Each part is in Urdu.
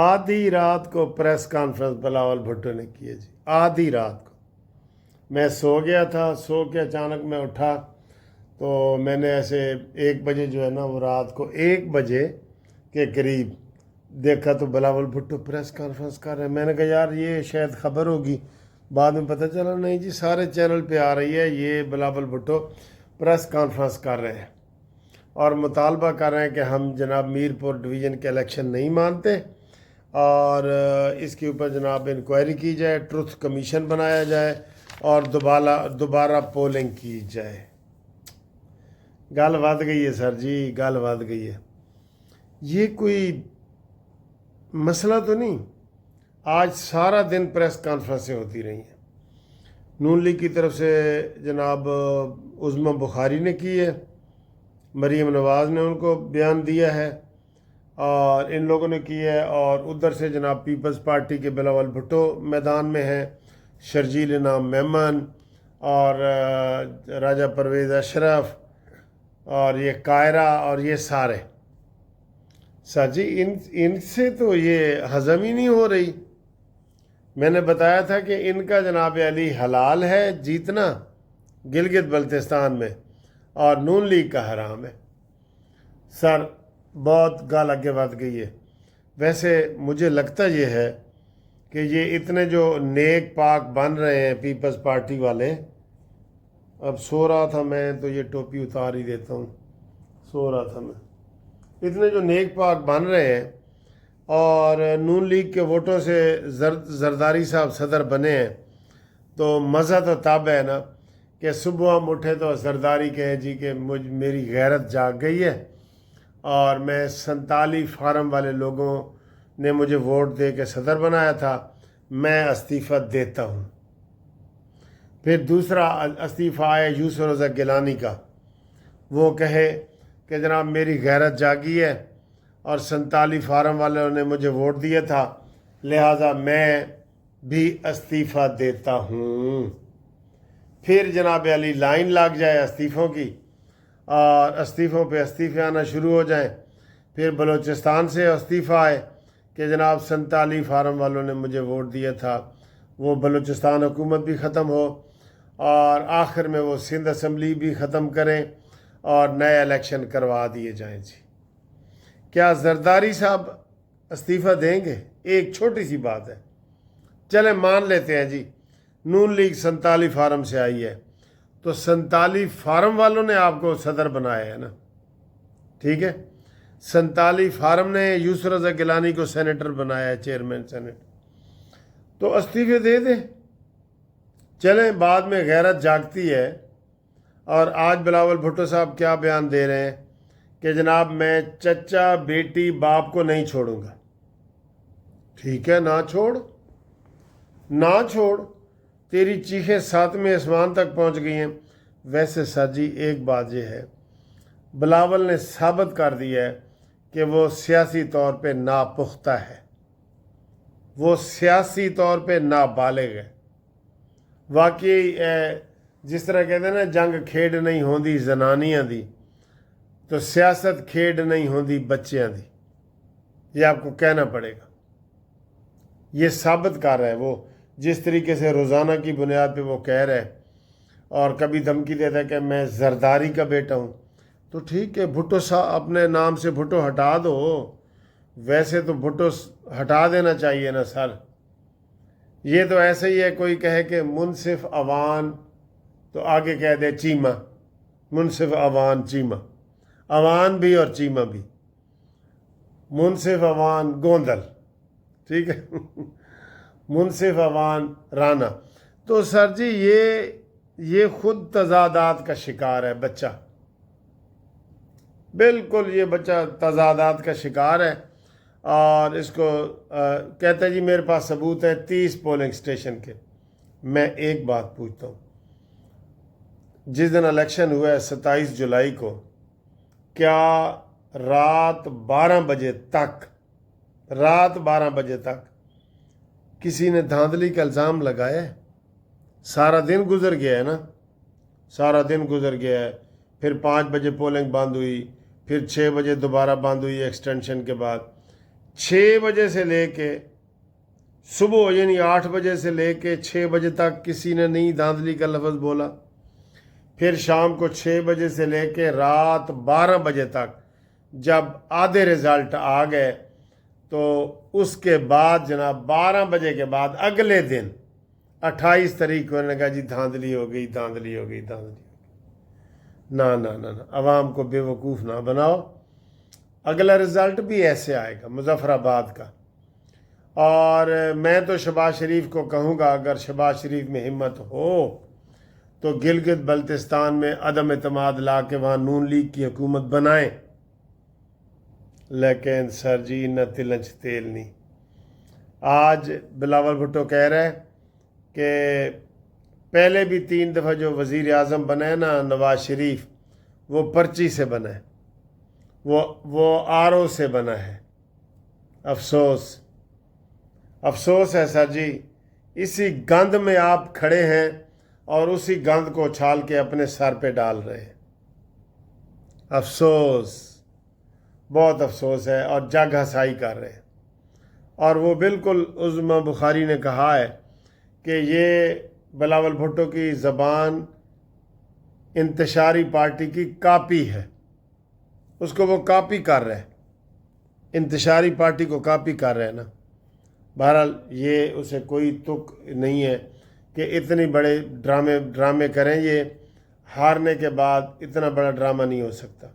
آدھی رات کو پریس کانفرنس بلاول بھٹو نے کی ہے جی، آدھی رات کو میں سو گیا تھا، سو کے اچانک میں اٹھا تو میں نے ایسے 1 بجے جو ہے نا، وہ رات کو 1 بجے کے قریب دیکھا تو بلاول بھٹو پریس کانفرنس کر رہے ہیں۔ میں نے کہا یار یہ شاید خبر ہوگی، بعد میں پتہ چلا نہیں جی، سارے چینل پہ آ رہی ہے یہ بلاول بھٹو پریس کانفرنس کر رہے ہیں اور مطالبہ کر رہے ہیں کہ ہم جناب میر پور ڈویژن کے الیکشن نہیں مانتے اور اس کے اوپر جناب انکوائری کی جائے، ٹروتھ کمیشن بنایا جائے اور دوبارہ پولنگ کی جائے۔ گل ود گئی ہے سر جی، گل ود گئی ہے۔ یہ کوئی مسئلہ تو نہیں، آج سارا دن پریس کانفرنسیں ہوتی رہی ہیں۔ نون لیگ کی طرف سے جناب عظمی بخاری نے کی ہے، مریم نواز نے ان کو بیان دیا ہے اور ان لوگوں نے کی ہے، اور ادھر سے جناب پیپلز پارٹی کے بلاول بھٹو میدان میں ہیں، شرجیل انعام میمن اور راجہ پرویز اشرف اور یہ قائرہ اور یہ سارے۔ سر جی ان سے تو یہ ہضم ہی نہیں ہو رہی۔ میں نے بتایا تھا کہ ان کا جناب علی حلال ہے جیتنا گلگت بلتستان میں اور نون لیگ کا حرام ہے۔ سر بہت گال آگے بڑھ گئی ہے۔ ویسے مجھے لگتا یہ ہے کہ یہ اتنے جو نیک پاک بن رہے ہیں پیپلز پارٹی والے، اب سو رہا تھا میں تو یہ ٹوپی اتار ہی دیتا ہوں، سو رہا تھا میں، اتنے جو نیک پاک بن رہے ہیں اور نون لیگ کے ووٹوں سے زرداری صاحب صدر بنے ہیں، تو مزہ تو تب ہے نا کہ صبح ہم اٹھے تو زرداری کہے جی کہ میری غیرت جاگ گئی ہے اور میں 47 فارم والے لوگوں نے مجھے ووٹ دے کے صدر بنایا تھا، میں استعفیٰ دیتا ہوں۔ پھر دوسرا استعفیٰ آیا یوسف رضا گیلانی کا، وہ کہے کہ جناب میری غیرت جاگی ہے اور 47 فارم والوں نے مجھے ووٹ دیا تھا، لہٰذا میں بھی استعفیٰ دیتا ہوں۔ پھر جناب علی لائن لگ جائے استعفوں کی اور استعفوں پہ استعفے آنا شروع ہو جائیں۔ پھر بلوچستان سے استعفیٰ آئے کہ جناب 47 فارم والوں نے مجھے ووٹ دیا تھا، وہ بلوچستان حکومت بھی ختم ہو اور آخر میں وہ سندھ اسمبلی بھی ختم کریں اور نئے الیکشن کروا دیے جائیں جی۔ کیا زرداری صاحب استعفیٰ دیں گے؟ ایک چھوٹی سی بات ہے، چلیں مان لیتے ہیں جی نون لیگ 47 فارم سے آئی ہے، تو 47 فارم والوں نے آپ کو صدر بنایا ہے نا، ٹھیک ہے؟ 47 فارم نے یوسف رضا گیلانی کو سینیٹر بنایا ہے، چیئرمین سینٹ، تو استعفے دے دیں۔ چلیں بعد میں غیرت جاگتی ہے اور آج بلاول بھٹو صاحب کیا بیان دے رہے ہیں کہ جناب میں چچا بیٹی باپ کو نہیں چھوڑوں گا۔ ٹھیک ہے، نہ چھوڑ، تیری چیخیں 7ویں آسمان تک پہنچ گئی ہیں۔ ویسے سر جی ایک بات یہ ہے، بلاول نے ثابت کر دیا ہے کہ وہ سیاسی طور پہ ناپختہ ہے، وہ سیاسی طور پہ نابالغ ہے۔ واقعی جس طرح کہتے ہیں نا جنگ کھیڈ نہیں ہوندی زنانیاں دی، تو سیاست کھیڈ نہیں ہوندی بچیاں دی، یہ آپ کو کہنا پڑے گا۔ یہ ثابت کر رہا ہے وہ، جس طریقے سے روزانہ کی بنیاد پہ وہ کہہ رہے اور کبھی دھمکی دیتا ہے کہ میں زرداری کا بیٹا ہوں، تو ٹھیک ہے بھٹو صاحب اپنے نام سے بھٹو ہٹا دو، ویسے تو بھٹو ہٹا دینا چاہیے نا سر۔ یہ تو ایسے ہی ہے کوئی کہے کہ منصف اوان تو آگے کہہ دے چیمہ، منصف اوان چیمہ، اوان بھی اور چیمہ بھی، منصف اوان گوندل، ٹھیک ہے، منصف اوان رانا۔ تو سر جی یہ خود تضادات کا شکار ہے بچہ، بالکل یہ بچہ تضادات کا شکار ہے، اور اس کو کہتا ہے جی میرے پاس ثبوت ہے 30 پولنگ اسٹیشن کے۔ میں ایک بات پوچھتا ہوں، جس دن الیکشن ہوا ہے 27 جولائی کو، کیا رات 12 بجے تک کسی نے دھاندلی کا الزام لگایا ہے؟ سارا دن گزر گیا ہے نا، سارا دن گزر گیا ہے، پھر 5 بجے پولنگ بند ہوئی، پھر 6 بجے دوبارہ بند ہوئی ایکسٹینشن کے بعد. 6 بجے سے لے کے صبح یعنی 8 بجے سے لے کے 6 بجے تک کسی نے نہیں دھاندلی کا لفظ بولا. پھر شام کو 6 بجے سے لے کے رات 12 بجے تک جب آدھے رزلٹ آ گئے تو اس کے بعد جناب 12 بجے کے بعد اگلے دن 28 تاریخ کو نے کہا جی دھاندلی ہو گئی. نہ عوام کو بے وقوف نہ بناؤ. اگلا رزلٹ بھی ایسے آئے گا مظفر آباد کا. اور میں تو شہباز شریف کو کہوں گا اگر شہباز شریف میں ہمت ہو تو گلگت بلتستان میں عدم اعتماد لا کے وہاں نون لیگ کی حکومت بنائیں. لیکن سر جی نہ تلنچ تیل نہیں. آج بلاول بھٹو کہہ رہے کہ پہلے بھی 3 دفعہ جو وزیر اعظم بنے نا نواز شریف وہ پرچی سے بنا ہے, وہ RO سے بنا ہے. افسوس ہے سر جی. اسی گند میں آپ کھڑے ہیں اور اسی گند کو اچھال کے اپنے سر پہ ڈال رہے ہیں. افسوس, بہت افسوس ہے. اور جگ ہسائی کر رہے ہیں. اور وہ بالکل عظما بخاری نے کہا ہے کہ یہ بلاول بھٹو کی زبان انتشاری پارٹی کی کاپی ہے. اس کو وہ کاپی کر رہے ہیں, انتشاری پارٹی کو کاپی کر رہے ہیں نا. بہرحال یہ اسے کوئی تک نہیں ہے کہ اتنی بڑے ڈرامے کریں. یہ ہارنے کے بعد اتنا بڑا ڈرامہ نہیں ہو سکتا.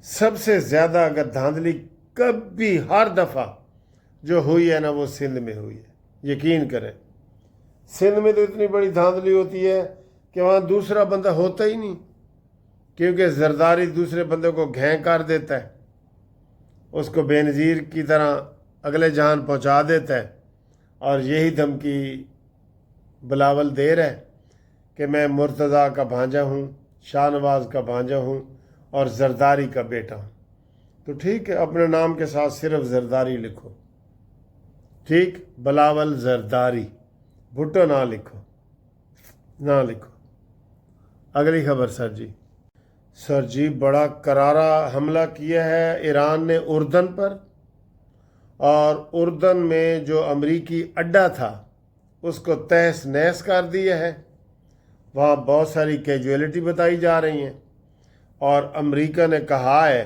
سب سے زیادہ اگر دھاندلی کبھی ہر دفعہ جو ہوئی ہے نا وہ سندھ میں ہوئی ہے. یقین کریں سندھ میں تو اتنی بڑی دھاندلی ہوتی ہے کہ وہاں دوسرا بندہ ہوتا ہی نہیں, کیونکہ زرداری دوسرے بندے کو گھیں کر دیتا ہے, اس کو بے نظیر کی طرح اگلے جہان پہنچا دیتا ہے. اور یہی دھمکی بلاول دے رہا ہے کہ میں مرتضیٰ کا بھانجا ہوں, شاہ نواز کا بھانجا ہوں اور زرداری کا بیٹا ہوں. تو ٹھیک ہے, اپنے نام کے ساتھ صرف زرداری لکھو. ٹھیک, بلاول زرداری, بھٹو نہ لکھو. اگلی خبر سر جی بڑا کرارا حملہ کیا ہے ایران نے اردن پر. اور اردن میں جو امریکی اڈا تھا اس کو تہس نہس کر دیا ہے. وہاں بہت ساری کیجویلٹی بتائی جا رہی ہیں. اور امریکہ نے کہا ہے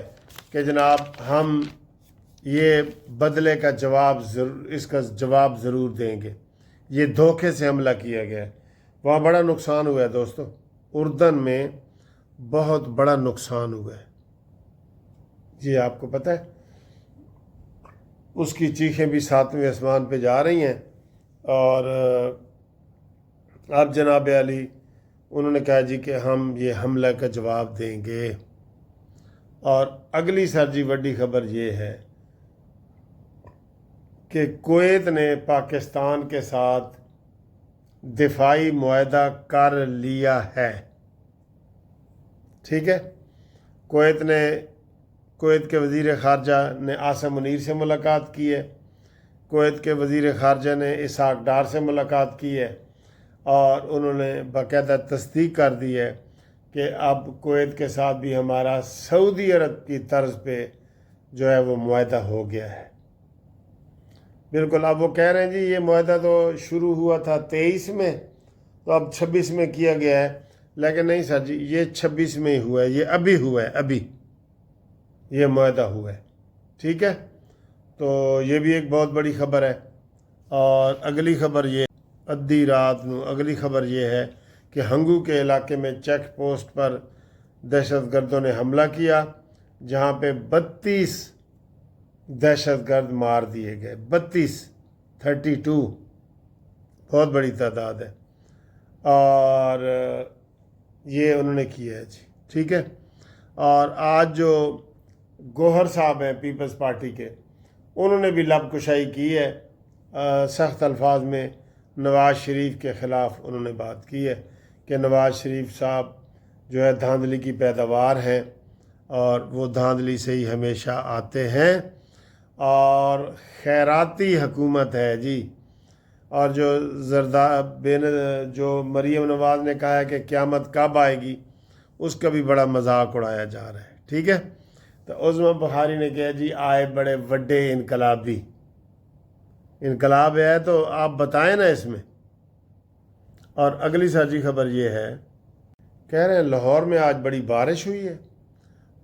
کہ جناب ہم یہ بدلے کا اس کا جواب ضرور دیں گے. یہ دھوکے سے حملہ کیا گیا ہے. وہاں بڑا نقصان ہوا ہے دوستو, اردن میں بہت بڑا نقصان ہوا ہے. جی آپ کو پتہ ہے اس کی چیخیں بھی 7ویں آسمان پہ جا رہی ہیں. اور اب جناب علی انہوں نے کہا جی کہ ہم یہ حملہ کا جواب دیں گے. اور اگلی سر جی بڑی خبر یہ ہے کہ کویت نے پاکستان کے ساتھ دفاعی معاہدہ کر لیا ہے. ٹھیک ہے, کویت کے وزیر خارجہ نے عاصم منیر سے ملاقات کی ہے. کویت کے وزیر خارجہ نے اسحاق ڈار سے ملاقات کی ہے. اور انہوں نے باقاعدہ تصدیق کر دی ہے کہ اب کویت کے ساتھ بھی ہمارا سعودی عرب کی طرز پہ جو ہے وہ معاہدہ ہو گیا ہے. بالکل, اب وہ کہہ رہے ہیں جی یہ معاہدہ تو شروع ہوا تھا 23 میں تو اب 26 میں کیا گیا ہے. لیکن نہیں سر جی, یہ 26 میں ہی ہوا ہے, یہ ابھی ہوا ہے, ابھی یہ معاہدہ ہوا ہے. ٹھیک ہے, تو یہ بھی ایک بہت بڑی خبر ہے. اور اگلی خبر یہ ادھی رات اگلی خبر یہ ہے کہ ہنگو کے علاقے میں چیک پوسٹ پر دہشت گردوں نے حملہ کیا جہاں پہ 32 دہشت گرد مار دیے گئے. 32 بہت بڑی تعداد ہے. اور یہ انہوں نے کیا ہے جی. ٹھیک ہے, اور آج جو گوہر صاحب ہیں پیپلز پارٹی کے, انہوں نے بھی لب کشائی کی ہے. سخت الفاظ میں نواز شریف کے خلاف انہوں نے بات کی ہے کہ نواز شریف صاحب جو ہے دھاندلی کی پیداوار ہیں اور وہ دھاندلی سے ہی ہمیشہ آتے ہیں. اور خیراتی حکومت ہے جی. اور جو مریم نواز نے کہا ہے کہ قیامت کب آئے گی, اس کا بھی بڑا مذاق اڑایا جا رہا ہے. ٹھیک ہے, تو عظما بخاری نے کہا جی آئے بڑے وڈے انقلابی، انقلاب ہے تو آپ بتائیں نا اس میں۔ اور اگلی سر جی خبر یہ ہے، کہہ رہے ہیں لاہور میں آج بڑی بارش ہوئی ہے،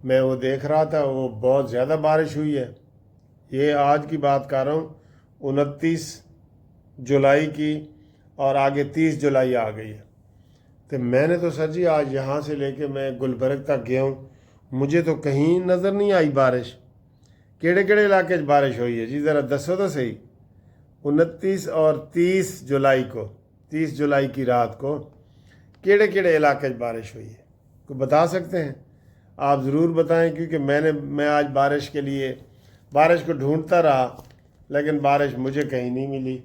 میں وہ دیکھ رہا تھا، وہ بہت زیادہ بارش ہوئی ہے۔ یہ آج کی بات کر رہا ہوں، 29 جولائی کی، اور آگے 30 جولائی آ گئی ہے۔ تو میں نے تو سر جی آج یہاں سے لے کے میں گلبرگ تک گیا ہوں، مجھے تو کہیں نظر نہیں آئی بارش۔ کیڑے کیڑے علاقے بارش ہوئی ہے جی ذرا دسو تو صحیح۔ 29 اور 30 جولائی کو، 30 جولائی کی رات کو کیڑے کیڑے علاقے بارش ہوئی ہے، کوئی بتا سکتے ہیں؟ آپ ضرور بتائیں، کیونکہ میں آج بارش کے لیے بارش کو ڈھونڈتا رہا، لیکن بارش مجھے کہیں نہیں ملی۔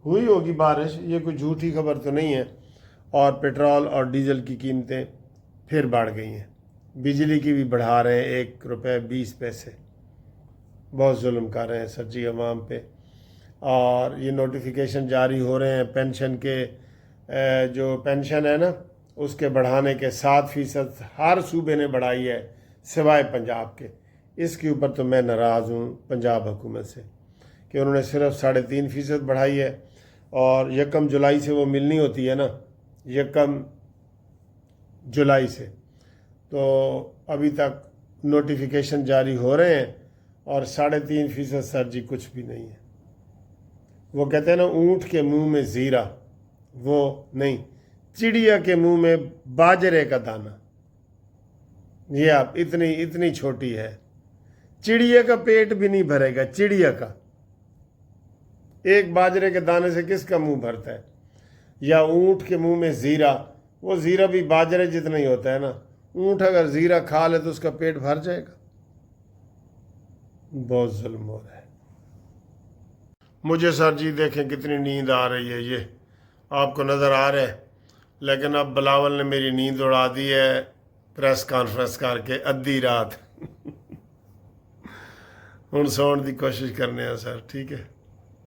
ہوئی ہوگی بارش، یہ کوئی جھوٹی خبر تو نہیں ہے۔ اور پیٹرول اور ڈیزل کی قیمتیں پھر بڑھ گئی ہیں، بجلی کی بھی بڑھا رہے ہیں 1 روپے 20 پیسے، بہت ظلم کر رہے ہیں سر جی عوام پہ۔ اور یہ نوٹیفیکیشن جاری ہو رہے ہیں پینشن کے، جو پینشن ہے نا اس کے بڑھانے کے 7% ہر صوبے نے بڑھائی ہے سوائے پنجاب کے۔ اس کے اوپر تو میں ناراض ہوں پنجاب حکومت سے کہ انہوں نے صرف 3.5% بڑھائی ہے، اور 1 جولائی سے وہ ملنی ہوتی ہے نا، 1 جولائی سے، تو ابھی تک نوٹیفیکیشن جاری ہو رہے ہیں اور 3.5% سر جی کچھ بھی نہیں ہے۔ وہ کہتے ہیں نا اونٹ کے منہ میں زیرہ، وہ نہیں، چڑیا کے منہ میں باجرے کا دانہ۔ یہ آپ اتنی چھوٹی ہے، چڑیا کا پیٹ بھی نہیں بھرے گا، چڑیا کا ایک باجرے کے دانے سے کس کا منہ بھرتا ہے؟ یا اونٹ کے منہ میں زیرہ، وہ زیرہ بھی باجرے جتنا ہی ہوتا ہے نا، اونٹ اگر زیرہ کھا لے تو اس کا پیٹ بھر جائے گا۔ بہت ظلم ہو رہا ہے۔ مجھے سر جی دیکھیں کتنی نیند آ رہی ہے، یہ آپ کو نظر آ رہا ہے، لیکن اب بلاول نے میری نیند اڑا دی ہے پریس کانفرنس کر کے ادھی رات۔ ہوں سون دی کوشش کرنے ہیں سر، ٹھیک ہے۔